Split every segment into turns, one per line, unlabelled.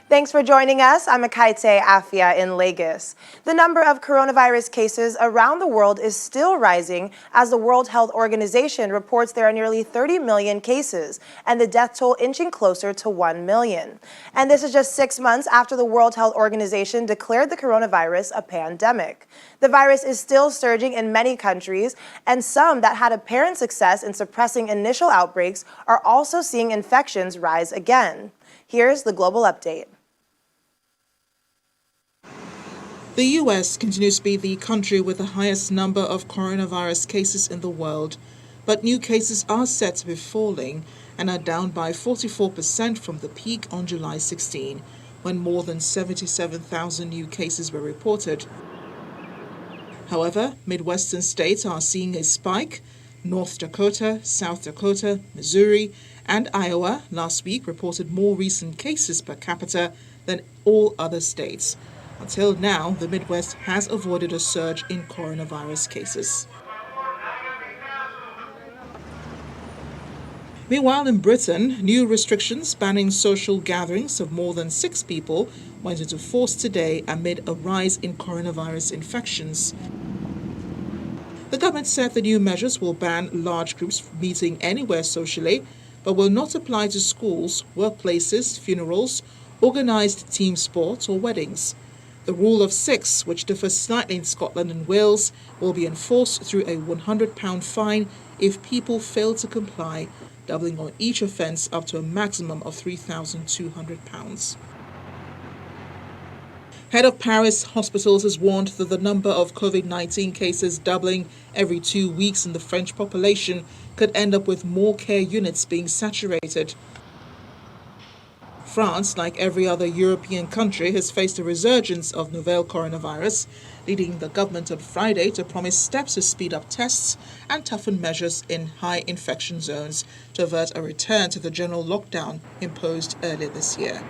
Thanks for joining us. I'm Akaite Afia in Lagos. The number of coronavirus cases around the world is still rising as the World Health Organization reports there are nearly 30 million cases and the death toll inching closer to 1 million. And this is just 6 months after the World Health Organization declared the coronavirus a pandemic. The virus is still surging in many countries, and some that had apparent success in suppressing initial outbreaks are also seeing infections rise again. Here's the global update.
The US continues to be the country with the highest number of coronavirus cases in the world, but new cases are set to be falling and are down by 44% from the peak on July 16, when more than 77,000 new cases were reported. However, Midwestern states are seeing a spike. North Dakota, South Dakota, Missouri, and Iowa last week reported more recent cases per capita than all other states. Until now, the Midwest has avoided a surge in coronavirus cases. Meanwhile, in Britain, new restrictions banning social gatherings of more than 6 people went into force today amid a rise in coronavirus infections. The government said the new measures will ban large groups from meeting anywhere socially, but will not apply to schools, workplaces, funerals, organized team sports, or weddings. The rule of 6, which differs slightly in Scotland and Wales, will be enforced through a £100 fine if people fail to comply, doubling on each offence up to a maximum of £3,200. Head of Paris Hospitals has warned that the number of COVID-19 cases doubling every 2 weeks in the French population could end up with more care units being saturated. France, like every other European country, has faced a resurgence of novel coronavirus, leading the government on Friday to promise steps to speed up tests and toughen measures in high infection zones to avert a return to the general lockdown imposed earlier this year.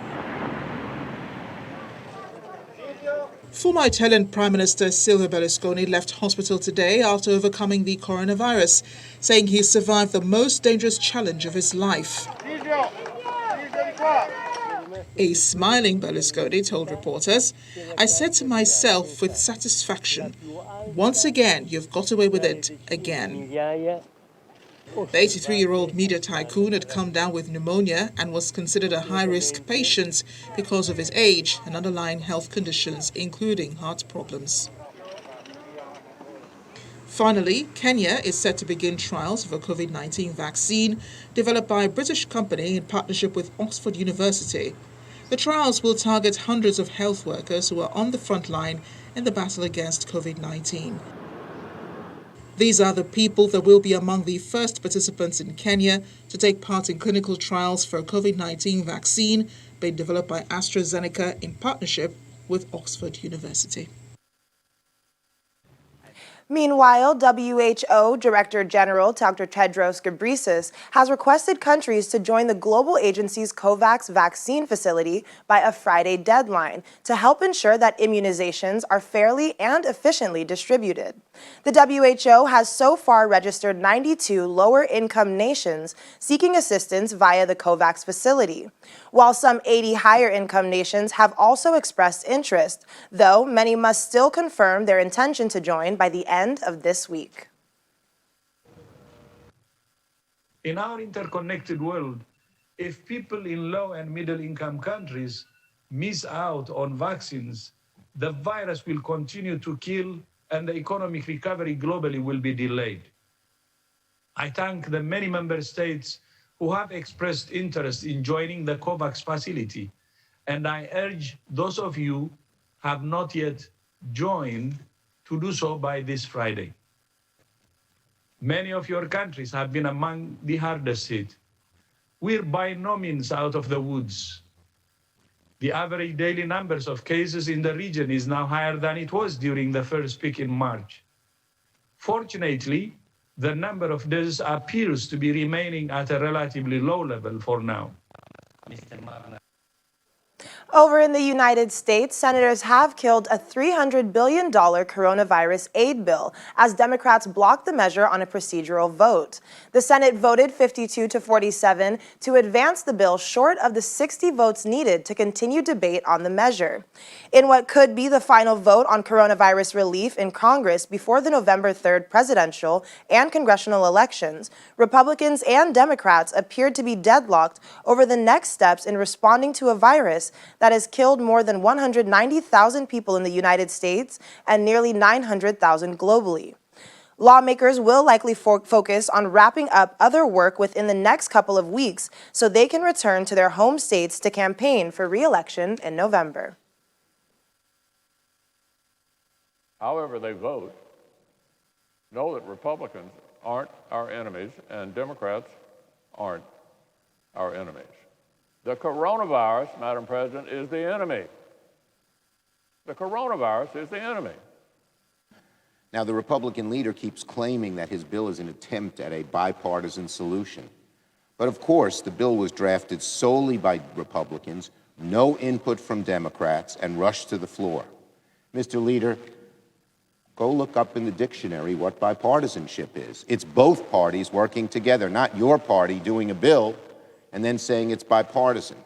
Former Italian Prime Minister Silvio Berlusconi left hospital today after overcoming the coronavirus, saying he survived the most dangerous challenge of his life. A smiling Berlusconi told reporters, "I said to myself with satisfaction, once again, you've got away with it again." The 83-year-old media tycoon had come down with pneumonia and was considered a high-risk patient because of his age and underlying health conditions, including heart problems. Finally, Kenya is set to begin trials of a COVID-19 vaccine developed by a British company in partnership with Oxford University. The trials will target hundreds of health workers who are on the front line in the battle against COVID-19. These are the people that will be among the first participants in Kenya to take part in clinical trials for a COVID-19 vaccine being developed by AstraZeneca in partnership with Oxford University.
Meanwhile, WHO Director General Dr. Tedros Ghebreyesus has requested countries to join the global agency's COVAX vaccine facility by a Friday deadline to help ensure that immunizations are fairly and efficiently distributed. The WHO has so far registered 92 lower-income nations seeking assistance via the COVAX facility, while some 80 higher-income nations have also expressed interest, though many must still confirm their intention to join by the end of this week.
In our interconnected world, if people in low and middle income countries miss out on vaccines, the virus will continue to kill and the economic recovery globally will be delayed. I thank the many member states who have expressed interest in joining the COVAX facility, and I urge those of you who have not yet joined to do so by this Friday. Many of your countries have been among the hardest hit. We're by no means out of the woods. The average daily numbers of cases in the region is now higher than it was during the first peak in March. Fortunately, the number of deaths appears to be remaining at a relatively low level for now.
Over in the United States, senators have killed a $300 billion coronavirus aid bill as Democrats blocked the measure on a procedural vote. The Senate voted 52 to 47 to advance the bill short of the 60 votes needed to continue debate on the measure. In what could be the final vote on coronavirus relief in Congress before the November 3rd presidential and congressional elections, Republicans and Democrats appeared to be deadlocked over the next steps in responding to a virus that has killed more than 190,000 people in the United States and nearly 900,000 globally. Lawmakers will likely focus on wrapping up other work within the next couple of weeks so they can return to their home states to campaign for re-election in November.
However they vote, know that Republicans aren't our enemies and Democrats aren't our enemies. The coronavirus, Madam President, is the enemy. The coronavirus is the enemy.
Now, the Republican leader keeps claiming that his bill is an attempt at a bipartisan solution. But of course, the bill was drafted solely by Republicans, no input from Democrats, and rushed to the floor. Mr. Leader, go look up in the dictionary what bipartisanship is. It's both parties working together, not your party doing a bill and then saying it's bipartisan.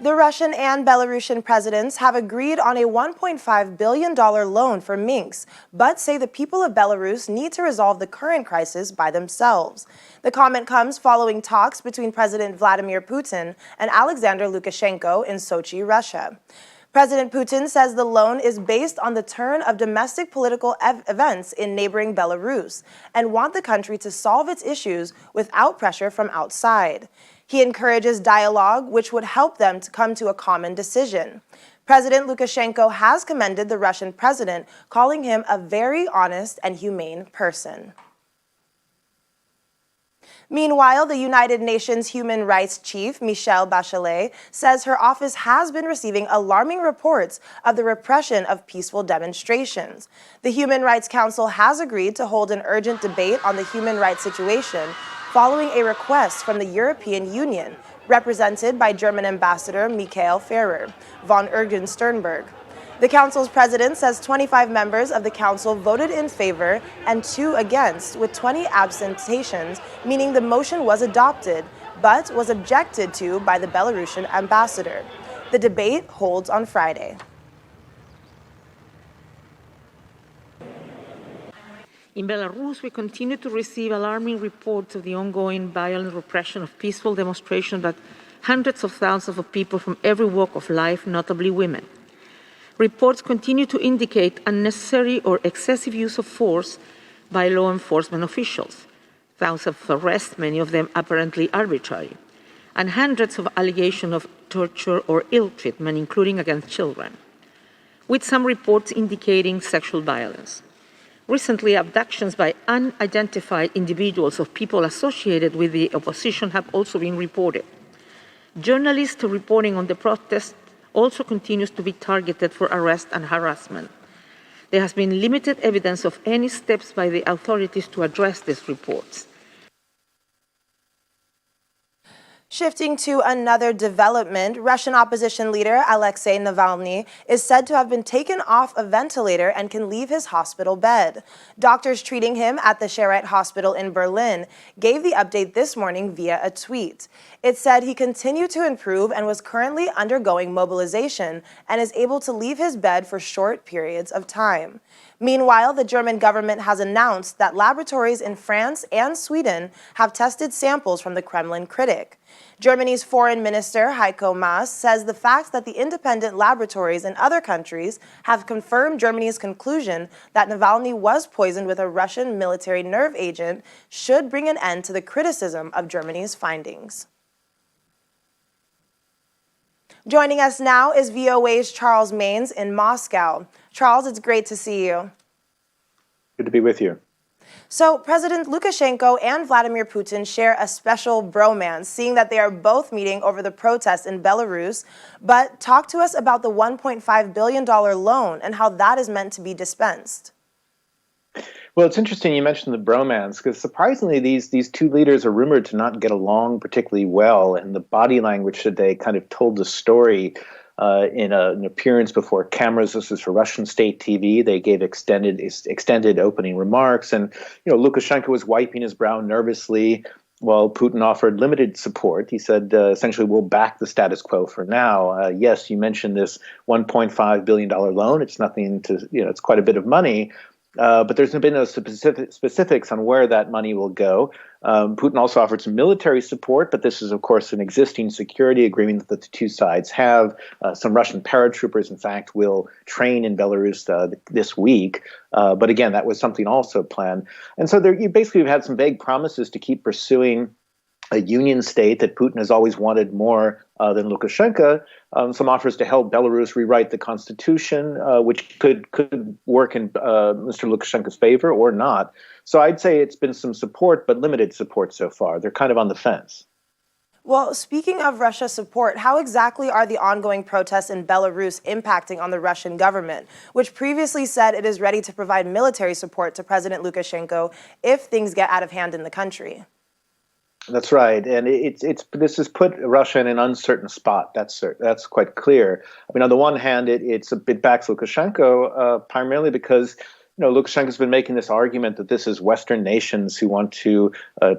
The Russian and Belarusian presidents have agreed on a $1.5 billion loan for minks, but say the people of Belarus need to resolve the current crisis by themselves. The comment comes following talks between President Vladimir Putin and Alexander Lukashenko in Sochi, Russia. President Putin says the loan is based on the turn of domestic political events in neighboring Belarus and want the country to solve its issues without pressure from outside. He encourages dialogue, which would help them to come to a common decision. President Lukashenko has commended the Russian president, calling him a very honest and humane person. Meanwhile, the United Nations Human Rights Chief, Michelle Bachelet, says her office has been receiving alarming reports of the repression of peaceful demonstrations. The Human Rights Council has agreed to hold an urgent debate on the human rights situation following a request from the European Union, represented by German Ambassador Michael Ferrer, von Eugen Sternberg. The Council's president says 25 members of the Council voted in favor and 2 against, with 20 abstentions, meaning the motion was adopted, but was objected to by the Belarusian ambassador. The debate holds on Friday.
In Belarus, we continue to receive alarming reports of the ongoing violent repression of peaceful demonstrations by hundreds of thousands of people from every walk of life, notably women. Reports continue to indicate unnecessary or excessive use of force by law enforcement officials, thousands of arrests, many of them apparently arbitrary, and hundreds of allegations of torture or ill treatment, including against children, with some reports indicating sexual violence. Recently, abductions by unidentified individuals of people associated with the opposition have also been reported. Journalists reporting on the protests also continues to be targeted for arrest and harassment. There has been limited evidence of any steps by the authorities to address these reports.
Shifting to another development, Russian opposition leader Alexei Navalny is said to have been taken off a ventilator and can leave his hospital bed. Doctors treating him at the Charité Hospital in Berlin gave the update this morning via a tweet. It said he continued to improve and was currently undergoing mobilization and is able to leave his bed for short periods of time. Meanwhile, the German government has announced that laboratories in France and Sweden have tested samples from the Kremlin critic. Germany's Foreign Minister Heiko Maas says the fact that the independent laboratories in other countries have confirmed Germany's conclusion that Navalny was poisoned with a Russian military nerve agent should bring an end to the criticism of Germany's findings. Joining us now is VOA's Charles Maines in Moscow. Charles, it's great to see you.
Good to be with you.
So President Lukashenko and Vladimir Putin share a special bromance, seeing that they are both meeting over the protests in Belarus. But talk to us about the $1.5 billion loan and how that is meant to be dispensed.
Well, it's interesting you mentioned the bromance because surprisingly, these two leaders are rumored to not get along particularly well, and the body language today kind of told the story. In an appearance before cameras, this is for Russian state TV. They gave extended opening remarks, and Lukashenko was wiping his brow nervously while Putin offered limited support. He said essentially, "We'll back the status quo for now." Yes, you mentioned this $1.5 billion loan. It's nothing to it's quite a bit of money. But there's been no specifics on where that money will go. Putin also offered some military support, but this is, of course, an existing security agreement that the two sides have. Some Russian paratroopers, in fact, will train in Belarus this week. But again, that was something also planned. And so you basically have had some vague promises to keep pursuing a union state that Putin has always wanted more than Lukashenko. Some offers to help Belarus rewrite the constitution, which could work in Mr. Lukashenko's favor or not. So I'd say it's been some support, but limited support so far. They're kind of on the fence.
Well, speaking of Russia support, how exactly are the ongoing protests in Belarus impacting on the Russian government, which previously said it is ready to provide military support to President Lukashenko if things get out of hand in the country?
That's right, and this has put Russia in an uncertain spot. That's quite clear. I mean, on the one hand, it backs Lukashenko primarily because Lukashenko's been making this argument that this is Western nations who want to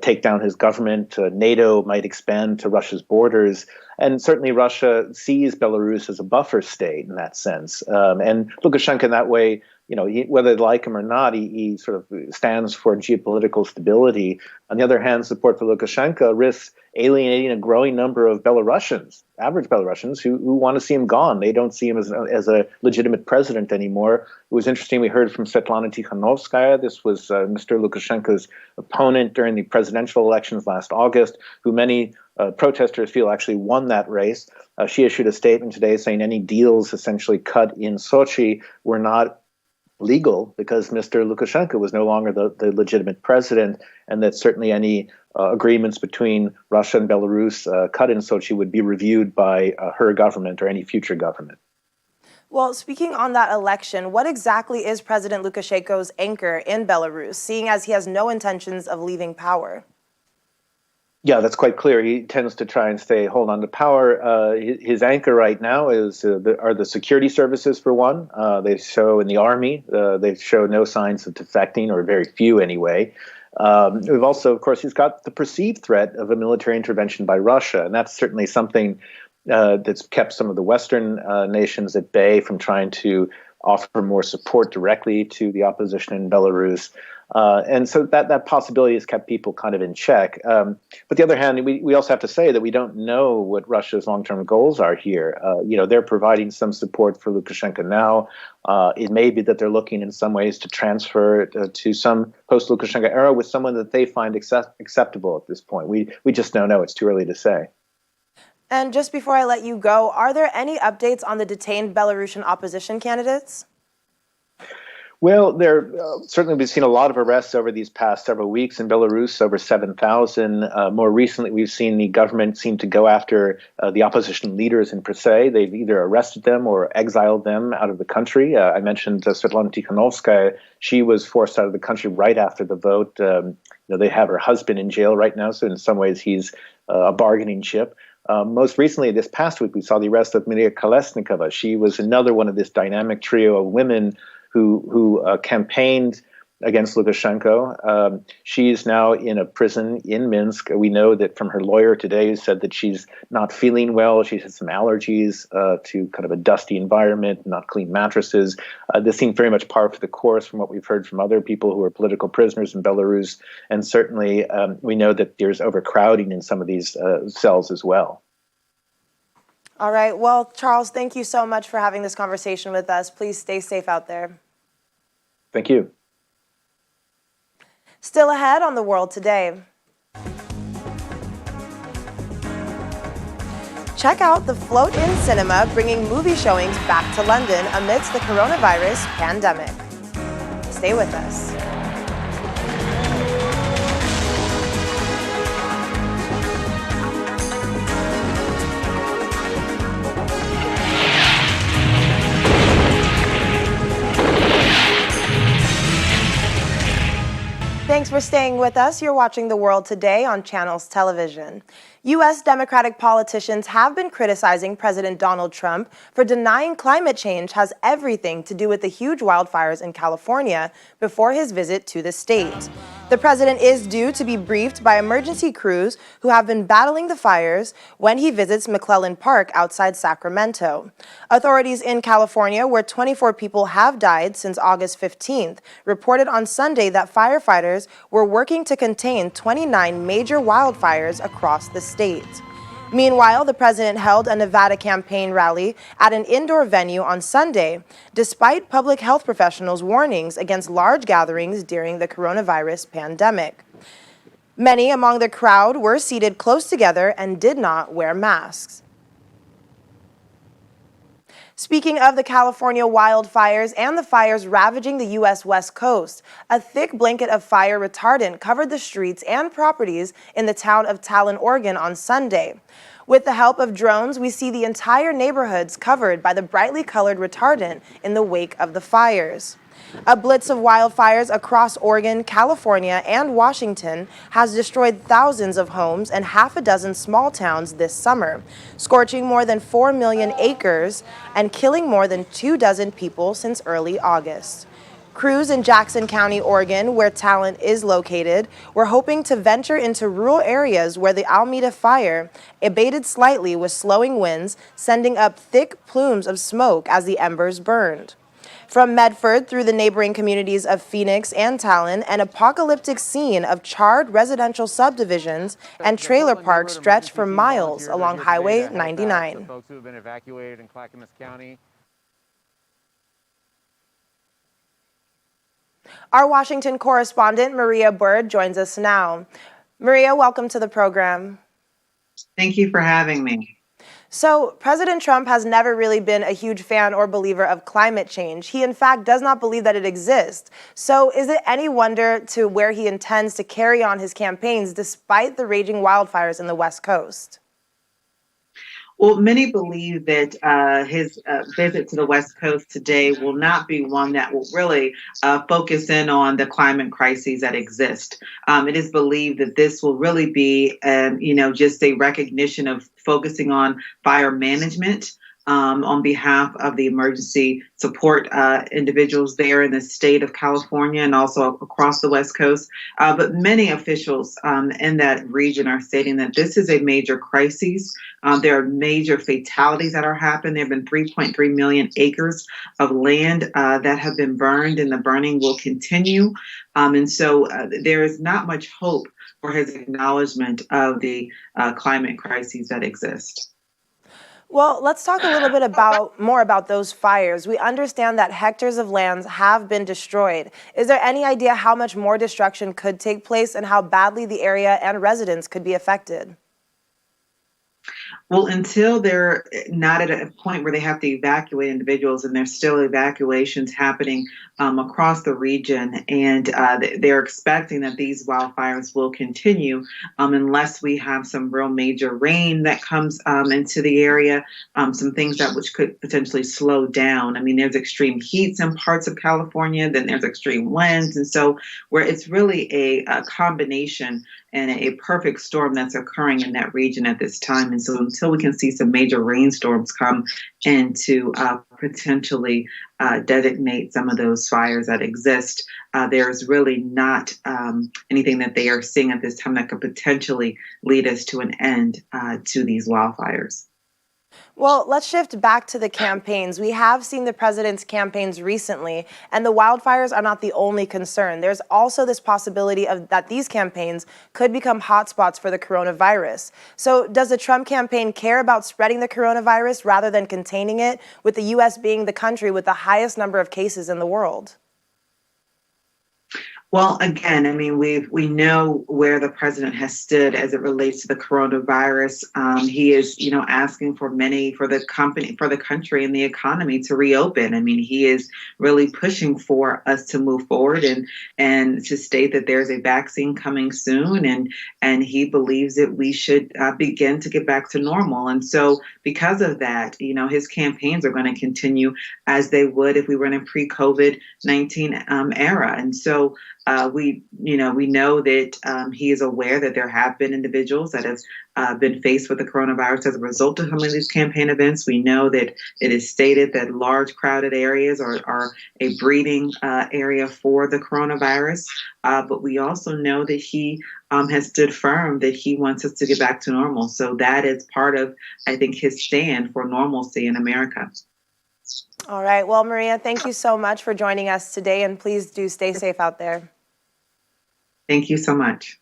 take down his government. NATO might expand to Russia's borders, and certainly Russia sees Belarus as a buffer state in that sense. And Lukashenko, in that way, whether they like him or not, he sort of stands for geopolitical stability. On the other hand, support for Lukashenko risks alienating a growing number of Belarusians, average Belarusians, who want to see him gone. They don't see him as a legitimate president anymore. It was interesting. We heard from Svetlana Tikhanovskaya. This was Mr. Lukashenko's opponent during the presidential elections last August, who many protesters feel actually won that race. She issued a statement today saying any deals essentially cut in Sochi were not legal because Mr. Lukashenko was no longer the legitimate president, and that certainly any agreements between Russia and Belarus cut in Sochi would be reviewed by her government or any future government.
Well, speaking on that election, what exactly is President Lukashenko's anchor in Belarus, seeing as he has no intentions of leaving power?
Yeah, that's quite clear. He tends to try and hold on to power. His anchor right now are the security services, for one. They show in the army, they show no signs of defecting, or very few anyway. We've also, of course, he's got the perceived threat of a military intervention by Russia, and that's certainly something that's kept some of the Western nations at bay from trying to offer more support directly to the opposition in Belarus. And so that possibility has kept people kind of in check. But the other hand, we also have to say that we don't know what Russia's long-term goals are here. They're providing some support for Lukashenko now. It may be that they're looking in some ways to transfer to some post-Lukashenko era with someone that they find acceptable at this point. We just don't know. It's too early to say.
And just before I let you go, are there any updates on the detained Belarusian opposition candidates?
Well, certainly we've seen a lot of arrests over these past several weeks in Belarus, over 7,000. More recently, we've seen the government seem to go after the opposition leaders in per se. They've either arrested them or exiled them out of the country. I mentioned Svetlana Tikhanovskaya. She was forced out of the country right after the vote. They have her husband in jail right now, so in some ways he's a bargaining chip. Most recently, this past week, we saw the arrest of Maria Kolesnikova. She was another one of this dynamic trio of women who campaigned against Lukashenko. She is now in a prison in Minsk. We know that from her lawyer today, who said that she's not feeling well. She has some allergies to kind of a dusty environment, not clean mattresses. This seemed very much par for the course from what we've heard from other people who are political prisoners in Belarus. And certainly we know that there's overcrowding in some of these cells as well.
All right. Well, Charles, thank you so much for having this conversation with us. Please stay safe out there.
Thank you.
Still ahead on The World Today. Check out the Float In Cinema, bringing movie showings back to London amidst the coronavirus pandemic. Stay with us. for staying with us. You're watching The World Today on Channels Television. U.S. Democratic politicians have been criticizing President Donald Trump for denying climate change has everything to do with the huge wildfires in California before his visit to the state. The president is due to be briefed by emergency crews who have been battling the fires when he visits McClellan Park outside Sacramento. Authorities in California, where 24 people have died since August 15th, reported on Sunday that firefighters were working to contain 29 major wildfires across the state. Meanwhile, the president held a Nevada campaign rally at an indoor venue on Sunday, despite public health professionals' warnings against large gatherings during the coronavirus pandemic. Many among the crowd were seated close together and did not wear masks. Speaking of the California wildfires and the fires ravaging the U.S. West Coast, a thick blanket of fire retardant covered the streets and properties in the town of Talon, Oregon on Sunday. With the help of drones, we see the entire neighborhoods covered by the brightly colored retardant in the wake of the fires. A blitz of wildfires across Oregon, California, and Washington has destroyed thousands of homes and half a dozen small towns this summer, scorching more than 4 million acres and killing more than 24 people since early August. Crews in Jackson County, Oregon, where Talon is located, were hoping to venture into rural areas where the Alameda fire abated slightly with slowing winds, sending up thick plumes of smoke as the embers burned. From Medford through the neighboring communities of Phoenix and Talon, an apocalyptic scene of charred residential subdivisions and trailer parks stretch for miles along Highway 99.
Folks who have been evacuated in Clackamas County.
Our Washington correspondent, Maria Bird, joins us now. Maria, welcome to the program.
Thank you for having me.
So, President Trump has never really been a huge fan or believer of climate change. He, in fact, does not believe that it exists. So, is it any wonder to where he intends to carry on his campaigns despite the raging wildfires in the West Coast?
Well, many believe that his visit to the West Coast today will not be one that will really focus in on the climate crises that exist. It is believed that this will really be, just a recognition of focusing on fire management on behalf of the emergency support individuals there in the state of California and also across the West Coast. But many officials in that region are stating that this is a major crisis. There are major fatalities that are happening. There have been 3.3 million acres of land that have been burned, and the burning will continue. And so there is not much hope for his acknowledgement of the climate crises that exist.
Well, let's talk a little bit more about those fires. We understand that hectares of lands have been destroyed. Is there any idea how much more destruction could take place and how badly the area and residents could be affected?
Well, until they're not at a point where they have to evacuate individuals, and there's still evacuations happening across the region, and they're expecting that these wildfires will continue unless we have some real major rain that comes into the area, some things which could potentially slow down. I mean, there's extreme heats in parts of California, then there's extreme winds, and so where it's really a combination and a perfect storm that's occurring in that region at this time. And so until we can see some major rainstorms come in to potentially designate some of those fires that exist, there's really not anything that they are seeing at this time that could potentially lead us to an end to these wildfires.
Well, let's shift back to the campaigns. We have seen the president's campaigns recently, and the wildfires are not the only concern. There's also this possibility of that these campaigns could become hotspots for the coronavirus. So does the Trump campaign care about spreading the coronavirus rather than containing it, with the U.S. being the country with the highest number of cases in the world?
Well, again, I mean, we know where the president has stood as it relates to the coronavirus. He is, asking for the country and the economy to reopen. I mean, he is really pushing for us to move forward and to state that there's a vaccine coming soon, and he believes that we should begin to get back to normal. And so, because of that, his campaigns are going to continue as they would if we were in a pre-COVID-19 era. And so, We know that he is aware that there have been individuals that have been faced with the coronavirus as a result of some of these campaign events. We know that it is stated that large crowded areas are a breeding area for the coronavirus. But we also know that he has stood firm that he wants us to get back to normal. So that is part of, I think, his stand for normalcy in America.
All right. Well, Maria, thank you so much for joining us today, and please do stay safe out there.
Thank you so much.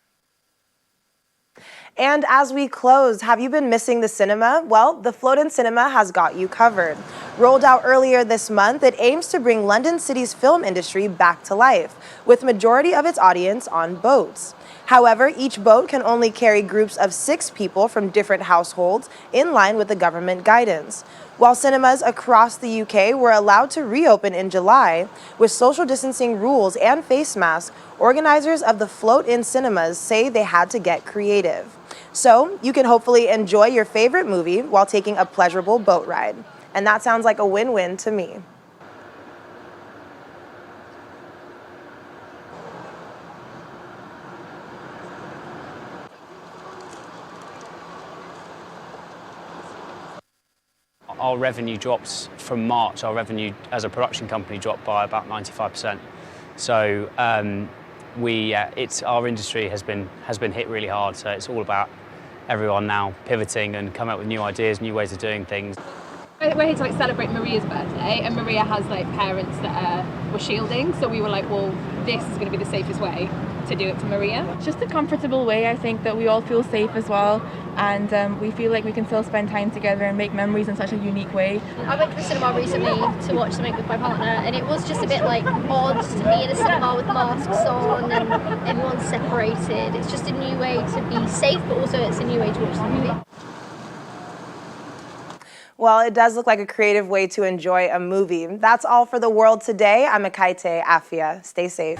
And as we close, have you been missing the cinema? Well, the Floatin' Cinema has got you covered. Rolled out earlier this month, it aims to bring London City's film industry back to life, with majority of its audience on boats. However, each boat can only carry groups of 6 people from different households, in line with the government guidance. While cinemas across the UK were allowed to reopen in July, with social distancing rules and face masks, organizers of the Float-In cinemas say they had to get creative. So you can hopefully enjoy your favorite movie while taking a pleasurable boat ride. And that sounds like a win-win to me.
Our revenue dropped from March. Our revenue as a production company dropped by about 95%. So our industry has been hit really hard. So it's all about everyone now pivoting and coming up with new ideas, new ways of doing things.
We're here to celebrate Maria's birthday, and Maria has parents that were shielding. So we were like, well, this is going to be the safest way to do it to Maria.
Just a comfortable way, I think, that we all feel safe as well, and we feel like we can still spend time together and make memories in such a unique way.
I went to the cinema recently to watch something with my partner, and it was just a bit odd to be in a cinema with masks on and everyone's separated. It's just a new way to be safe, but also it's a new way to watch the movie.
Well, it does look like a creative way to enjoy a movie. That's all for The World Today. I'm Akaite Afia. Stay safe.